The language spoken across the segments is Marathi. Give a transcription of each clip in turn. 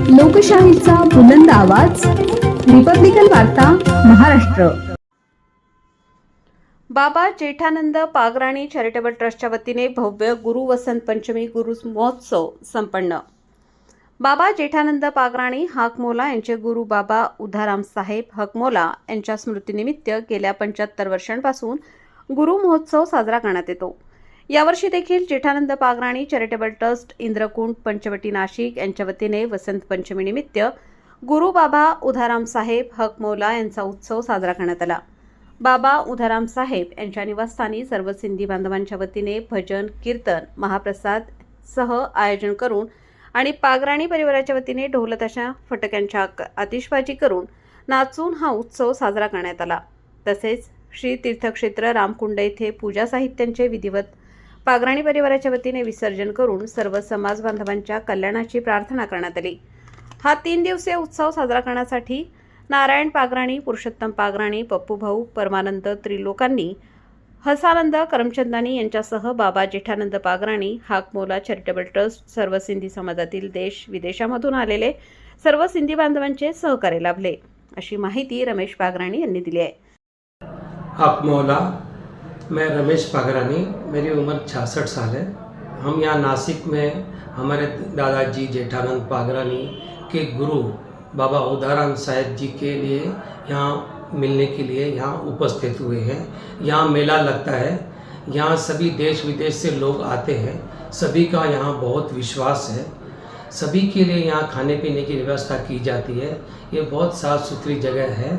लोकशाहीचा बुलंद आवाज, रिपब्लिकन वार्ता, महाराष्ट्र. बाबा जेठानंद पागराणी चॅरिटेबल ट्रस्टच्या वतीने भव्य गुरु वसंत पंचमी गुरु महोत्सव संपन्न. बाबा जेठानंद पागराणी हाकमोला यांचे गुरु बाबा उधाराम साहेब हकमोला यांच्या स्मृतीनिमित्त गेल्या 75 वर्षांपासून गुरु महोत्सव साजरा करण्यात येतो. यावर्षी देखील जेठानंद पागराणी चॅरिटेबल ट्रस्ट इंद्रकुंड पंचवटी नाशिक यांच्या वतीने वसंत पंचमीनिमित्त गुरु बाबा उधाराम साहेब हकमोला यांचा उत्सव साजरा करण्यात आला. बाबा उधाराम साहेब यांच्या निवासस्थानी सर्व सिंधी बांधवांच्या वतीने भजन कीर्तन महाप्रसाद सह आयोजन करून आणि पागराणी परिवाराच्या वतीने ढोलताशा फटक्यांच्या आतिषबाजी करून नाचून हा उत्सव साजरा करण्यात आला. तसेच श्री तीर्थक्षेत्र रामकुंड येथे पूजा साहित्यांचे विधिवत पागराणी परिवाराच्या वतीने विसर्जन करून सर्व समाज बांधवांच्या कल्याणाची प्रार्थना करण्यात आली. हा 3 दिवसीय उत्सव साजरा करण्यासाठी नारायण पागराणी, पुरुषोत्तम पागराणी, पप्पू भाऊ, परमानंद त्रिलोकांनी, हसानंद करमचंदानी यांच्यासह बाबा जेठानंद पागराणी हाकमोला चॅरिटेबल ट्रस्ट सर्व सिंधी समाजातील देश विदेशामधून आलेले सर्व सिंधी बांधवांचे सहकार्य लाभले, अशी माहिती रमेश पागराणी यांनी दिली आहे. हाकमोला, मैं रमेश पागरानी, मेरी उम्र 66 साल है. हम यहाँ नासिक में हमारे दादाजी जेठानंद पागरानी के गुरु बाबा उधाराम साहेब जी के लिए यहाँ मिलने के लिए यहाँ उपस्थित हुए हैं. यहाँ मेला लगता है, यहाँ सभी देश विदेश से लोग आते हैं. सभी का यहाँ बहुत विश्वास है. सभी के लिए यहाँ खाने पीने की व्यवस्था की जाती है. ये बहुत साफ़ सुथरी जगह है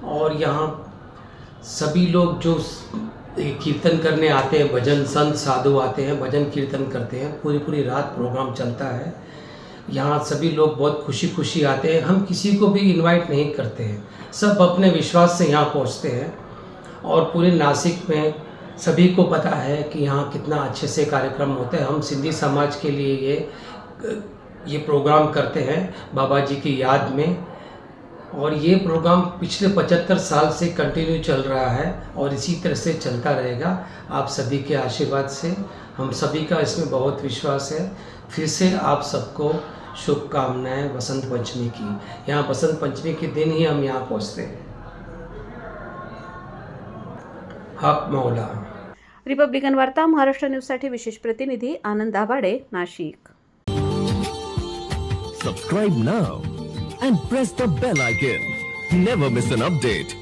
और यहाँ सभी लोग जो कीर्तन करने आते हैं, भजन संत साधु आते हैं, भजन कीर्तन करते हैं. पूरी रात प्रोग्राम चलता है. यहाँ सभी लोग बहुत खुशी आते हैं. हम किसी को भी इनवाइट नहीं करते हैं, सब अपने विश्वास से यहाँ पहुँचते हैं. और पूरे नासिक में सभी को पता है कि यहाँ कितना अच्छे से कार्यक्रम होते हैं. हम सिंधी समाज के लिए ये प्रोग्राम करते हैं बाबा जी की याद में. और ये प्रोग्राम पिछले 75 साल से कंटिन्यू चल रहा है और इसी तरह से चलता रहेगा. आप सभी के आशीर्वाद से हम सभी का इसमें बहुत विश्वास है. फिर से आप सबको शुभकामनाएं वसंत पंचमी की. यहाँ वसंत पंचमी के दिन ही हम यहाँ पहुँचते हैं. हक मौला. रिपब्लिकन वार्ता महाराष्ट्र न्यूजसाठी विशेष प्रतिनिधी आनंद आभाडे, Nashik. Subscribe now and press the bell icon. Never miss an update.